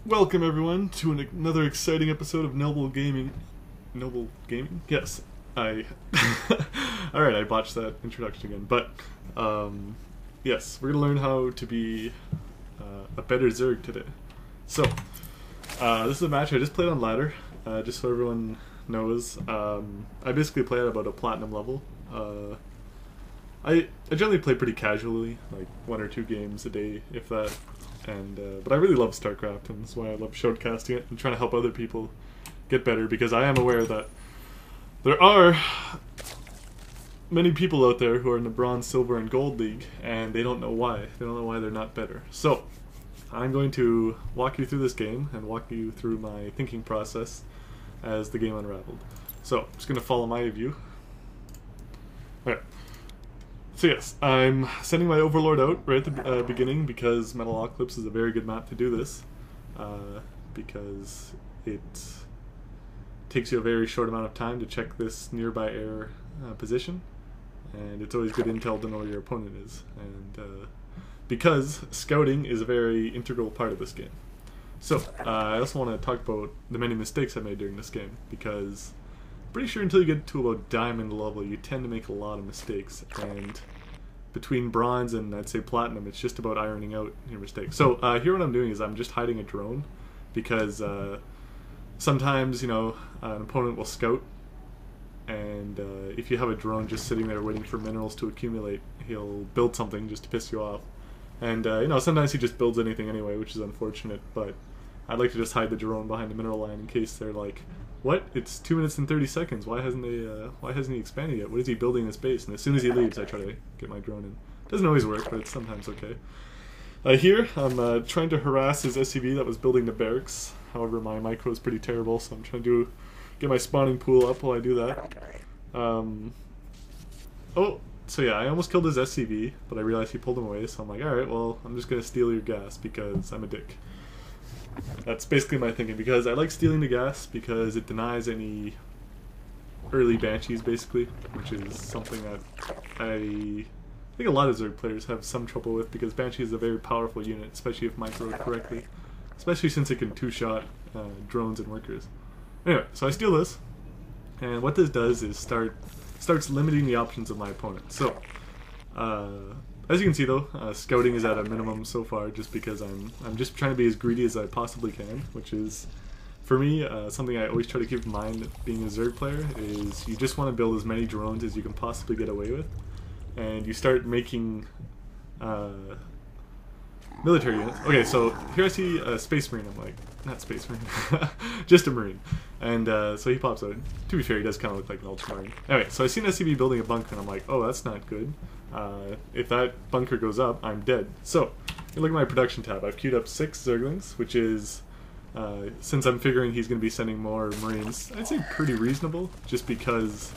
Welcome everyone to another exciting episode of Noble Gaming. Noble Gaming? Yes. Alright, I botched that introduction again. But, yes, we're gonna learn how to be a better Zerg today. So, this is a match I just played on ladder, just so everyone knows. I basically play at about a platinum level. I generally play pretty casually, like 1 or 2 games a day, if that. But I really love StarCraft, and that's why I love showcasting it and trying to help other people get better, because I am aware that there are many people out there who are in the bronze, silver, and gold league, and they don't know why. They don't know why they're not better. So, I'm going to walk you through this game and walk you through my thinking process as the game unraveled. So, I'm just going to follow my view. Okay. So yes, I'm sending my Overlord out right at the beginning because Metalopolis is a very good map to do this, because it takes you a very short amount of time to check this nearby air position, and it's always good intel to know where your opponent is, and because scouting is a very integral part of this game. So I also want to talk about the many mistakes I made during this game, because pretty sure until you get to about diamond level you tend to make a lot of mistakes, and between bronze and I'd say platinum it's just about ironing out your mistakes. So here what I'm doing is I'm just hiding a drone, because sometimes, you know, an opponent will scout, and if you have a drone just sitting there waiting for minerals to accumulate, he'll build something just to piss you off. And you know, sometimes he just builds anything anyway, which is unfortunate, but I'd like to just hide the drone behind the mineral line in case they're like, what? It's 2 minutes and 30 seconds. Why hasn't he expanded yet? What is he building his base? And as soon as he leaves, I try to get my drone in. Doesn't always work, but it's sometimes okay. Here, I'm trying to harass his SCV that was building the barracks. However, my micro is pretty terrible, so I'm trying to get my spawning pool up while I do that. Oh, so yeah, I almost killed his SCV, but I realized he pulled him away, so I'm like, alright, well, I'm just gonna steal your gas because I'm a dick. That's basically my thinking, because I like stealing the gas because it denies any early banshees, basically, which is something that I think a lot of Zerg players have some trouble with, because banshee is a very powerful unit, especially if microed correctly, especially since it can two-shot drones and workers. Anyway, so I steal this, and what this does is starts limiting the options of my opponent. So as you can see though, scouting is at a minimum so far, just because I'm just trying to be as greedy as I possibly can, which is, for me, something I always try to keep in mind being a Zerg player, is you just want to build as many drones as you can possibly get away with, and you start making military units. Okay, so here I see a Space Marine. I'm like, not Space Marine, just a Marine. And so he pops out. To be fair, he does kind of look like an Ultramarine. Anyway, so I see an SCV building a bunker, and I'm like, oh, that's not good. If that bunker goes up, I'm dead. So, you look at my production tab. I've queued up 6 Zerglings, which is, since I'm figuring he's going to be sending more Marines, I'd say pretty reasonable, just because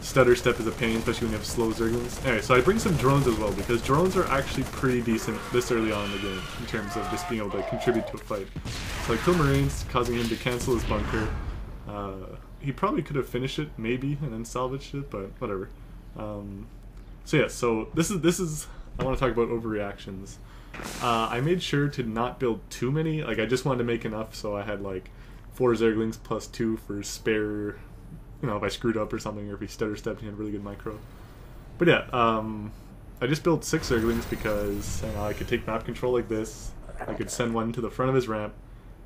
stutter step is a pain, especially when you have slow Zerglings. Anyway, so I bring some drones as well, because drones are actually pretty decent this early on in the game, in terms of just being able to contribute to a fight. So I kill Marines, causing him to cancel his bunker. He probably could have finished it, maybe, and then salvaged it, but whatever. So yeah, so this is I want to talk about overreactions. I made sure to not build too many. Like, I just wanted to make enough so I had like 4 Zerglings plus 2 for spare, you know, if I screwed up or something, or if he stutter stepped and he had really good micro. But yeah, I just built 6 Zerglings because, you know, I could take map control like this. I could send one to the front of his ramp,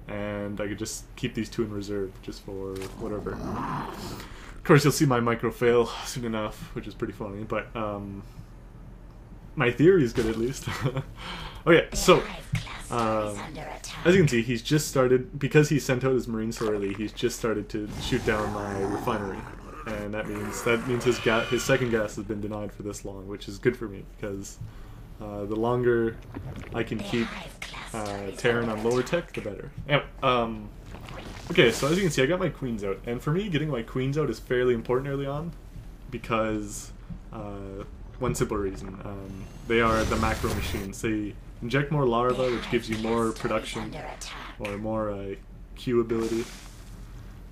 and I could just keep these 2 in reserve just for whatever. Of course, you'll see my micro fail soon enough, which is pretty funny, but my theory is good at least. Okay, so as you can see, he's just started, because he sent out his Marines so early, he's just started to shoot down my refinery, and that means his second gas has been denied for this long, which is good for me, because the longer I can keep Terran on lower tech, the better. Anyway, okay, so as you can see, I got my queens out, and for me, getting my queens out is fairly important early on, because one simple reason. They are the macro machines. They inject more larva, which gives you more production, or more Q ability.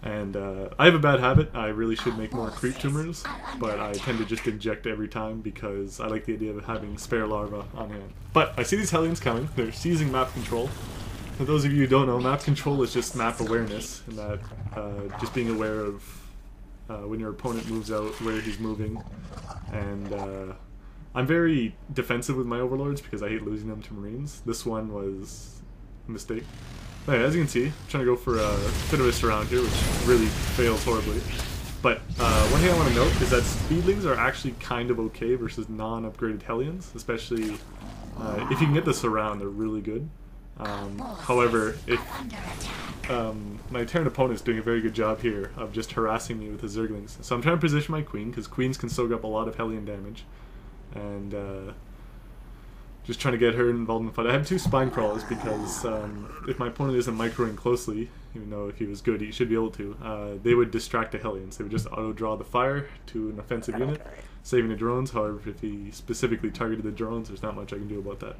And I have a bad habit. I really should make more creep tumors, but I tend to just inject every time because I like the idea of having spare larvae on hand. But I see these Hellions coming. They're seizing map control. For those of you who don't know, map control is just map awareness, and that just being aware of when your opponent moves out, where he's moving. And I'm very defensive with my overlords because I hate losing them to Marines. This one was a mistake. But yeah, as you can see, I'm trying to go for a bit of a surround here, which really fails horribly. But one thing I want to note is that Speedlings are actually kind of okay versus non-upgraded Hellions, especially if you can get the surround, they're really good. However, if my Terran opponent is doing a very good job here of just harassing me with his Zerglings. So I'm trying to position my Queen, because Queens can soak up a lot of Hellion damage. And just trying to get her involved in the fight. I have 2 Spine Crawlers because if my opponent isn't microing closely, even though if he was good he should be able to, they would distract the Hellions. They would just auto-draw the fire to an offensive unit, saving the drones. However, if he specifically targeted the drones, there's not much I can do about that.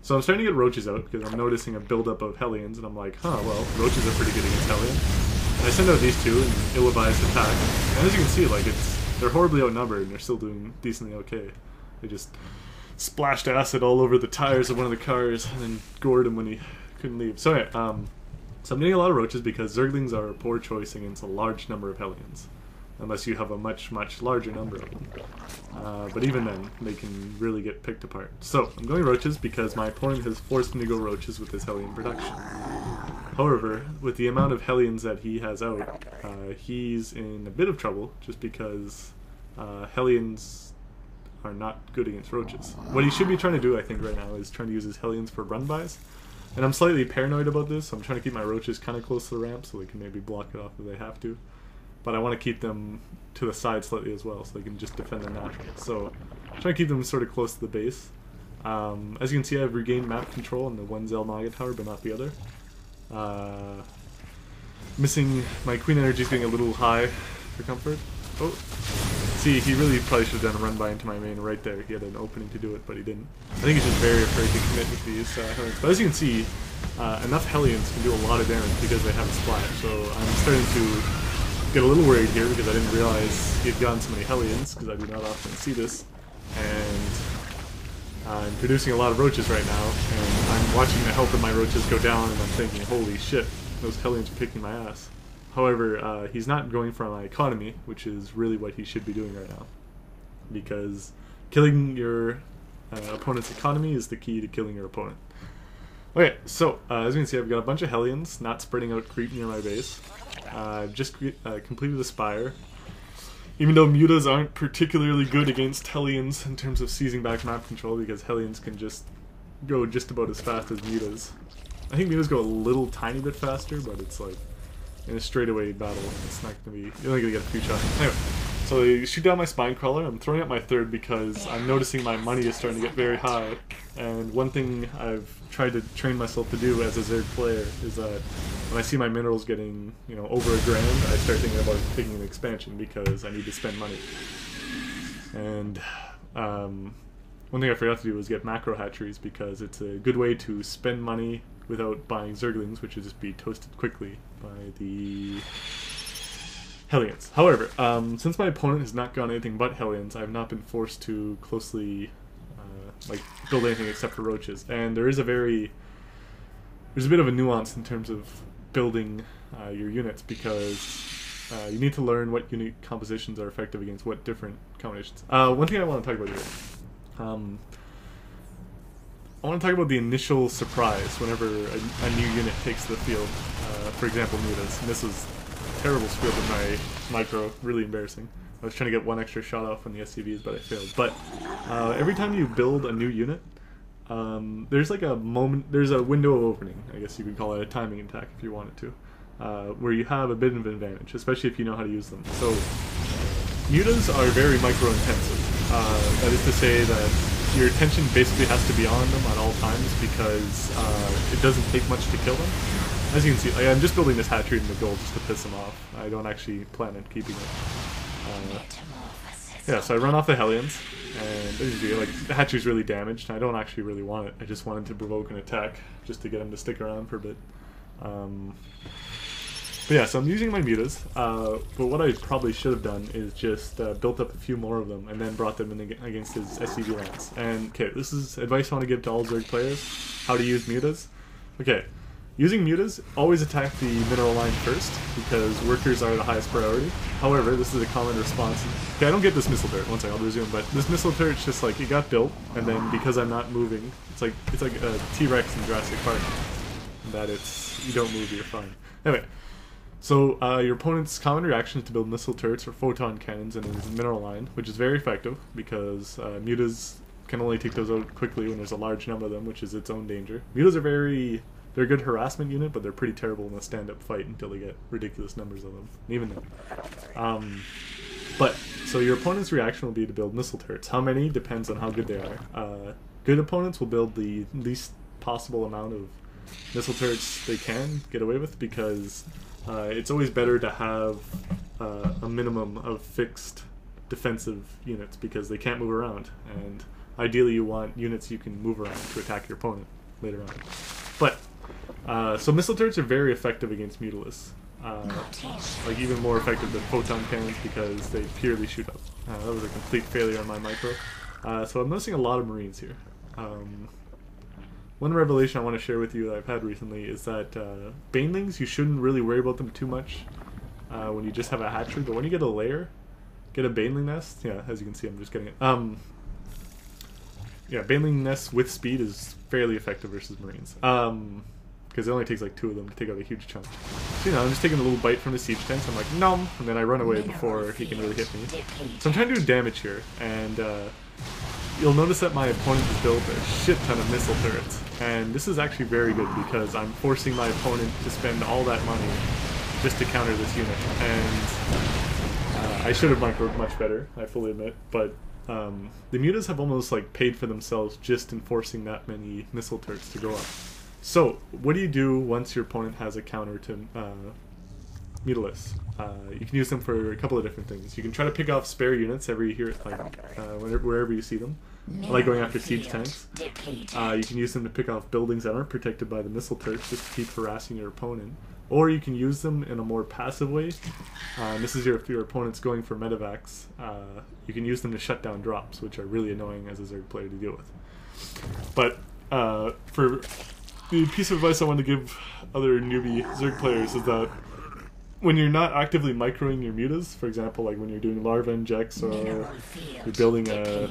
So I'm starting to get roaches out because I'm noticing a buildup of Hellions, and I'm like, huh, well, roaches are pretty good against Hellion. And I send out these 2 and ill-advised attack. And as you can see, like, they're horribly outnumbered and they're still doing decently okay. They just splashed acid all over the tires of one of the cars and then gored him when he couldn't leave. So yeah, so I'm getting a lot of roaches because Zerglings are a poor choice against a large number of Hellions. Unless you have a much, much larger number of them. But even then, they can really get picked apart. So, I'm going roaches because my opponent has forced me to go roaches with his Hellion production. However, with the amount of Hellions that he has out, he's in a bit of trouble just because Hellions are not good against roaches. What he should be trying to do, I think, right now is trying to use his Hellions for run-bys. And I'm slightly paranoid about this, so I'm trying to keep my roaches kind of close to the ramp so they can maybe block it off if they have to. But I want to keep them to the side slightly as well, so they can just defend the natural. So, I'm trying to keep them sort of close to the base. As you can see, I've regained map control on the one Zelmaga tower, but not the other. Missing my Queen energy is getting a little high for comfort. Oh, see, he really probably should have done a run-by into my main right there. He had an opening to do it, but he didn't. I think he's just very afraid to commit with these Hellions. But as you can see, enough Hellions can do a lot of damage because they have a splash. So I'm starting to get a little worried here because I didn't realize he had gotten so many Hellions, because I do not often see this. And I'm producing a lot of roaches right now, and I'm watching the health of my roaches go down, and I'm thinking, holy shit, those Hellions are kicking my ass. However, he's not going for my economy, which is really what he should be doing right now. Because killing your opponent's economy is the key to killing your opponent. Okay, so as you can see, I've got a bunch of Hellions not spreading out creep near my base. I've just completed the Spire. Even though Mutas aren't particularly good against Hellions in terms of seizing back map control, because Hellions can just go just about as fast as Mutas. I think Mutas go a little tiny bit faster, but it's like in a straightaway battle, it's not going to be, you're only going to get a few shots. Anyway, so I shoot down my Spine Crawler. I'm throwing out my 3rd because I'm noticing my money is starting to get very high. And one thing I've tried to train myself to do as a Zerg player is that when I see my minerals getting, you know, over $1,000, I start thinking about taking an expansion because I need to spend money. And one thing I forgot to do was get macro hatcheries because it's a good way to spend money without buying Zerglings, which would just be toasted quickly by the Hellions. However, since my opponent has not gone anything but Hellions, I've not been forced to closely like build anything except for roaches. And there's a bit of a nuance in terms of building your units, because you need to learn what unit compositions are effective against what different combinations. One thing I want to talk about here. I want to talk about the initial surprise whenever a new unit takes the field. For example, Mutas. And this was a terrible screw up with my micro, really embarrassing. I was trying to get 1 extra shot off on the SCVs, but I failed. But every time you build a new unit, there's like a moment, there's a window of opening, I guess you could call it a timing attack if you wanted to, where you have a bit of an advantage, especially if you know how to use them. So, Mutas are very micro-intensive. That is to say that your attention basically has to be on them at all times because it doesn't take much to kill them. As you can see, I'm just building this hatchery in the goal just to piss them off. I don't actually plan on keeping it. Yeah, so I run off the Hellions, and as you see, like, the hatchery's really damaged. I don't actually really want it. I just wanted to provoke an attack just to get him to stick around for a bit. But yeah, so I'm using my Mutas, but what I probably should have done is just built up a few more of them and then brought them in against his SCV lands. And okay, this is advice I want to give to all Zerg players, how to use Mutas. Okay, Using mutas, always attack the mineral line first, because workers are the highest priority. However, this is a common response. Okay, I don't get this missile turret. One second, I'll resume. But this missile turret's just like, it got built, and then because I'm not moving, it's like a T-Rex in Jurassic Park. That you don't move, you're fine. Anyway, so your opponent's common reaction is to build missile turrets or photon cannons in his mineral line, which is very effective, because mutas can only take those out quickly when there's a large number of them, which is its own danger. Mutas are they're a good harassment unit, but they're pretty terrible in a stand-up fight until they get ridiculous numbers of them, even then. So your opponent's reaction will be to build missile turrets. How many depends on how good they are. Good opponents will build the least possible amount of missile turrets they can get away with, because it's always better to have a minimum of fixed defensive units, because they can't move around, and ideally you want units you can move around to attack your opponent later on. But so missile turrets are very effective against Mutalisks. Like even more effective than photon cannons, because they purely shoot up. That was a complete failure on my micro. So I'm noticing a lot of Marines here. One revelation I want to share with you that I've had recently is that banelings, you shouldn't really worry about them too much when you just have a hatchery, but when you get a lair, get a baneling nest. Yeah, as you can see, I'm just getting it. Yeah, baneling nests with speed is fairly effective versus Marines. Because it only takes like 2 of them to take out a huge chunk. So, I'm just taking a little bite from the siege tanks. I'm like, nom, and then I run away before he can really hit me. So I'm trying to do damage here, and you'll notice that my opponent has built a shit ton of missile turrets. And this is actually very good, because I'm forcing my opponent to spend all that money just to counter this unit. And I should have microed much better, I fully admit, but the mutas have almost like paid for themselves just in forcing that many missile turrets to go up. So, what do you do once your opponent has a counter to Mutalisks? You can use them for a couple of different things. You can try to pick off spare units wherever you see them. I like going after siege tanks. You can use them to pick off buildings that aren't protected by the missile turrets, just to keep harassing your opponent. Or you can use them in a more passive way. This is if your opponent's going for medevacs. You can use them to shut down drops, which are really annoying as a Zerg player to deal with. But for the piece of advice I want to give other newbie Zerg players is that when you're not actively microing your mutas, for example, like when you're doing larva injects, or you're building a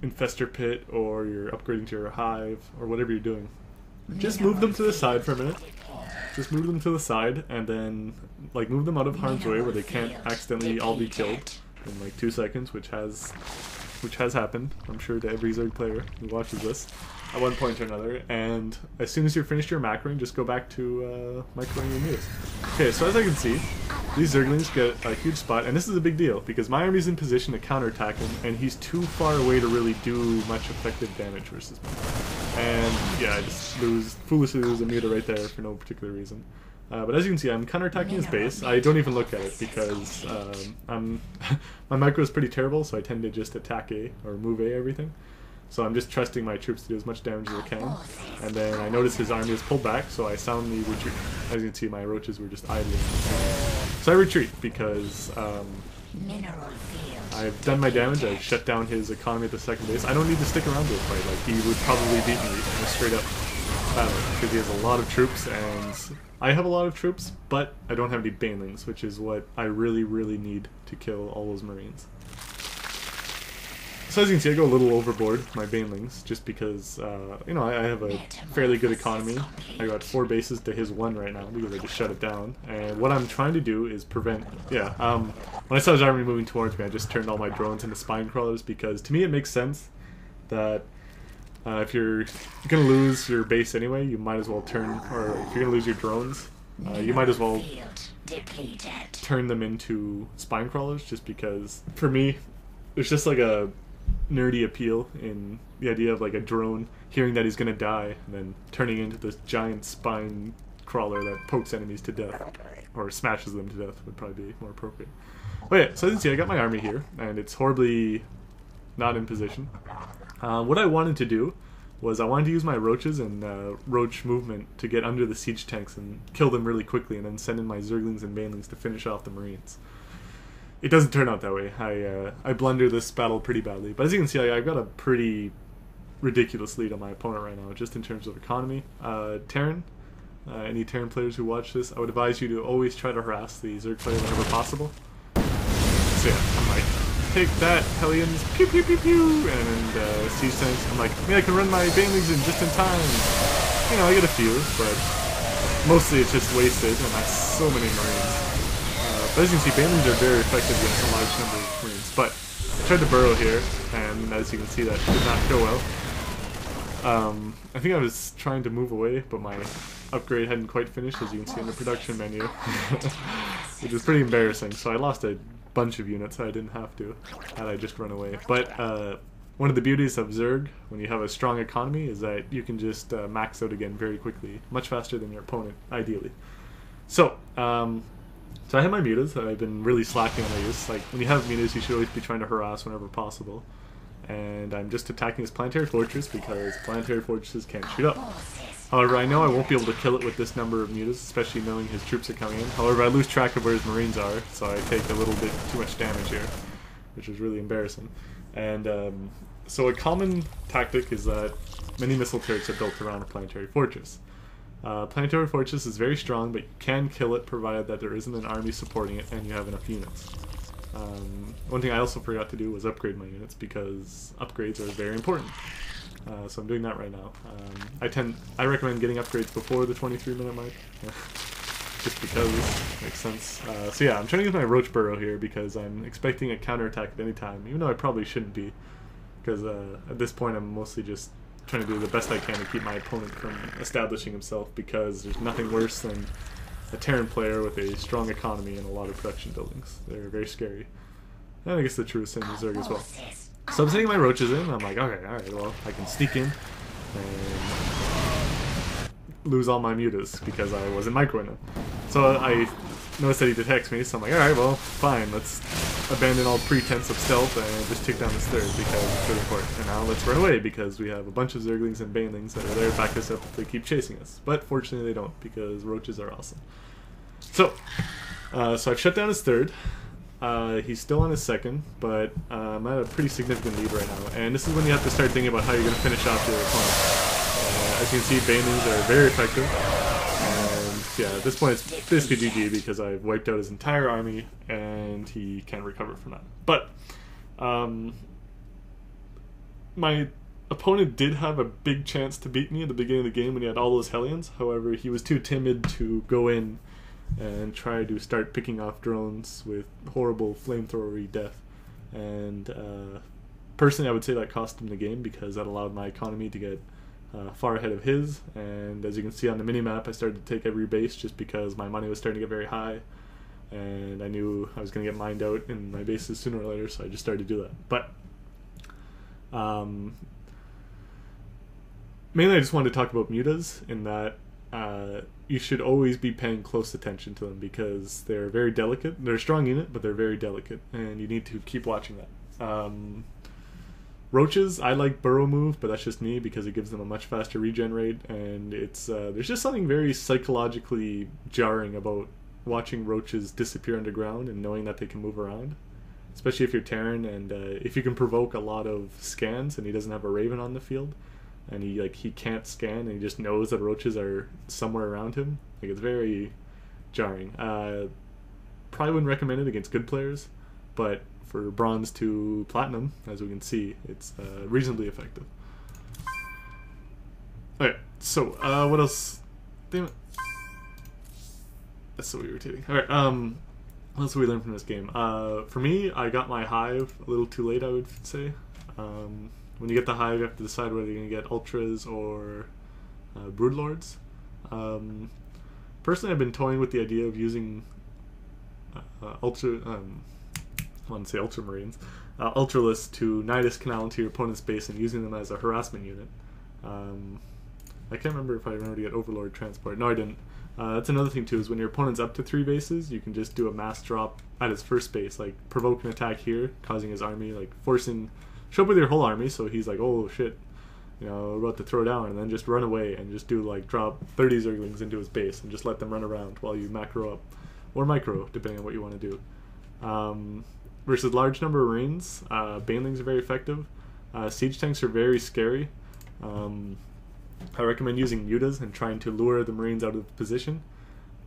infestor pit, or you're upgrading to your hive, or whatever you're doing, just move them to the side for a minute. Just move them to the side, and then like move them out of harm's way where they can't accidentally all be killed in like 2 seconds, which has happened, I'm sure, to every Zerg player who watches this at one point or another. And as soon as you're finished your macroing, just go back to microing your mutas. Okay, so as I can see, these Zerglings get a huge spot, and this is a big deal because my army's in position to counterattack him, and he's too far away to really do much effective damage versus me. And yeah, I just foolishly lose a muta right there for no particular reason. But as you can see, I'm counterattacking his base. I don't even look at it because my micro is pretty terrible, so I tend to just attack A or move A everything. So I'm just trusting my troops to do as much damage as I can. And then I notice his army is pulled back, so I soundly retreat. As you can see, my roaches were just idling. So I retreat because I've done my damage. I've shut down his economy at the second base. I don't need to stick around to a fight. Like, he would probably beat me in a straight up battle because he has a lot of troops, and I have a lot of troops, but I don't have any banelings, which is what I really, really need to kill all those Marines. So as you can see, I go a little overboard with my banelings, just because, you know, I have a fairly good economy. I got 4 bases to his 1 right now, because I just shut it down. And what I'm trying to do is prevent, when I saw his army moving towards me, I just turned all my drones into spine crawlers, because to me it makes sense that if you're going to lose your base anyway, you might as well turn, or if you're going to lose your drones, you might as well turn them into spine crawlers, just because, for me, there's just like a nerdy appeal in the idea of like a drone hearing that he's gonna die and then turning into this giant spine crawler that pokes enemies to death, or smashes them to death would probably be more appropriate. But yeah, so as you can see, I got my army here, and it's horribly not in position. What I wanted to do was I wanted to use my roaches and roach movement to get under the siege tanks and kill them really quickly, and then send in my Zerglings and Banelings to finish off the Marines. It doesn't turn out that way. I blunder this battle pretty badly. But as you can see, I've got a pretty ridiculous lead on my opponent right now, just in terms of economy. Terran, any Terran players who watch this, I would advise you to always try to harass the Zerg player whenever possible. So yeah, I'm like, take that, Hellions, pew pew pew pew, and siege tanks. I'm like, I can run my banelings in just in time. You know, I get a few, but mostly it's just wasted, and that's so many Marines. But as you can see, banelings are very effective against a large number of Marines. But I tried to burrow here, and as you can see, that did not go well. I think I was trying to move away, but my upgrade hadn't quite finished, as you can see in the production menu, which is pretty embarrassing. So I lost a bunch of units I didn't have to, had I just run away. But one of the beauties of Zerg, when you have a strong economy, is that you can just max out again very quickly, much faster than your opponent, ideally. So, so I have my mutas. I've been really slacking on my use. Like, when you have mutas, you should always be trying to harass whenever possible. And I'm just attacking this planetary fortress because planetary fortresses can't shoot up. However, I know I won't be able to kill it with this number of mutas, especially knowing his troops are coming in. However, I lose track of where his Marines are, so I take a little bit too much damage here, which is really embarrassing. And so a common tactic is that many missile turrets are built around a planetary fortress. Planetary fortress is very strong, but you can kill it provided that there isn't an army supporting it and you have enough units. One thing I also forgot to do was upgrade my units, because upgrades are very important. So I'm doing that right now. I recommend getting upgrades before the 23-minute mark, just because it makes sense. So yeah, I'm trying to use my Roach Burrow here because I'm expecting a counterattack at any time, even though I probably shouldn't be, because at this point I'm mostly just trying to do the best I can to keep my opponent from establishing himself, because there's nothing worse than a Terran player with a strong economy and a lot of production buildings. They're very scary. And I guess the truest in Zerg as well. So I'm sending my roaches in, I'm like, okay, alright, well, I can sneak in and lose all my mutas because I wasn't microing them. So I noticed that he detects me, so I'm like, alright, well, fine, let's abandon all pretense of stealth and just take down this third because it's really important. And now let's run away because we have a bunch of Zerglings and Banelings that are there to back us up if they keep chasing us. But fortunately they don't, because roaches are awesome. So, so I've shut down his third. He's still on his second, but I'm at a pretty significant lead right now. And this is when you have to start thinking about how you're going to finish off your opponent. As you can see, Banelings are very effective. And yeah, at this point it's basically GG because I've wiped out his entire army and he can't recover from that. But my opponent did have a big chance to beat me at the beginning of the game when he had all those Hellions. However, he was too timid to go in and try to start picking off drones with horrible flamethrowery death. And personally I would say that cost him the game, because that allowed my economy to get far ahead of his. And as you can see on the minimap, I started to take every base just because my money was starting to get very high and I knew I was going to get mined out in my bases sooner or later, so I just started to do that. But mainly I just wanted to talk about mutas, in that you should always be paying close attention to them because they're very delicate. They're a strong unit, but they're very delicate, and you need to keep watching that. Roaches, I like burrow move, but that's just me because it gives them a much faster regen rate, and it's there's just something very psychologically jarring about watching roaches disappear underground and knowing that they can move around, especially if you're Terran, and if you can provoke a lot of scans and he doesn't have a Raven on the field. And he can't scan, and he just knows that roaches are somewhere around him. Like, it's very jarring. Probably wouldn't recommend it against good players, but for bronze to platinum, as we can see, it's reasonably effective. Okay, so what else? Damn it, that's so irritating. All right, what else did we learn from this game? For me, I got my hive a little too late, I would say. When you get the hive, you have to decide whether you're going to get ultras or broodlords. Personally, I've been toying with the idea of using ultramarines, ultralists to Nidus Canal into your opponent's base and using them as a harassment unit. I can't remember if I remember to get overlord transport. No, I didn't. That's another thing too, is when your opponent's up to 3 bases, you can just do a mass drop at his first base, like provoke an attack here, causing his army, like show up with your whole army, so he's like, oh shit, you know, we're about to throw down, and then just run away and just do like drop 30 Zerglings into his base and just let them run around while you macro up, or micro, depending on what you want to do. Versus large number of Marines, Banelings are very effective. Siege tanks are very scary. I recommend using mutas and trying to lure the Marines out of position.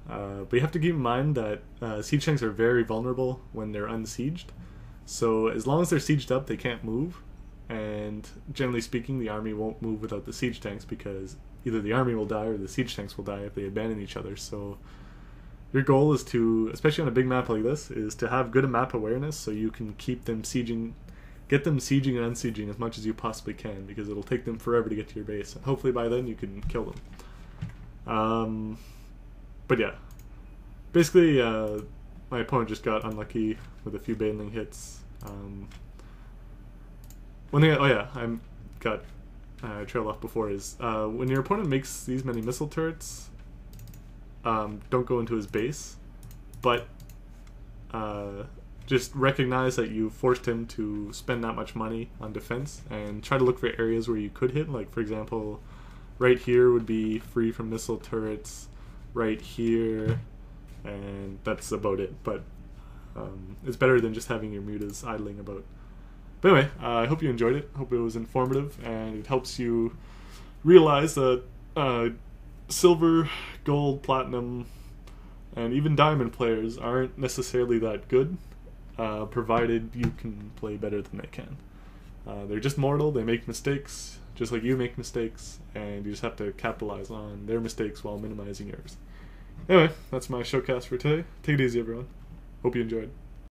But you have to keep in mind that siege tanks are very vulnerable when they're unsieged. So as long as they're sieged up, they can't move. And generally speaking, the army won't move without the siege tanks, because either the army will die or the siege tanks will die if they abandon each other. So your goal is to, especially on a big map like this, is to have good map awareness so you can keep them sieging, get them sieging and unsieging as much as you possibly can, because it'll take them forever to get to your base. And hopefully by then you can kill them. But yeah, basically my opponent just got unlucky with a few baneling hits. One thing, I trailed off before, is when your opponent makes these many missile turrets, don't go into his base, but just recognize that you forced him to spend that much money on defense, and try to look for areas where you could hit. Like, for example, right here would be free from missile turrets, right here, and that's about it. But it's better than just having your mutas idling about. But anyway, I hope you enjoyed it. Hope it was informative, and it helps you realize that silver, gold, platinum, and even diamond players aren't necessarily that good, provided you can play better than they can. They're just mortal, they make mistakes, just like you make mistakes, and you just have to capitalize on their mistakes while minimizing yours. Anyway, that's my showcast for today. Take it easy, everyone. Hope you enjoyed.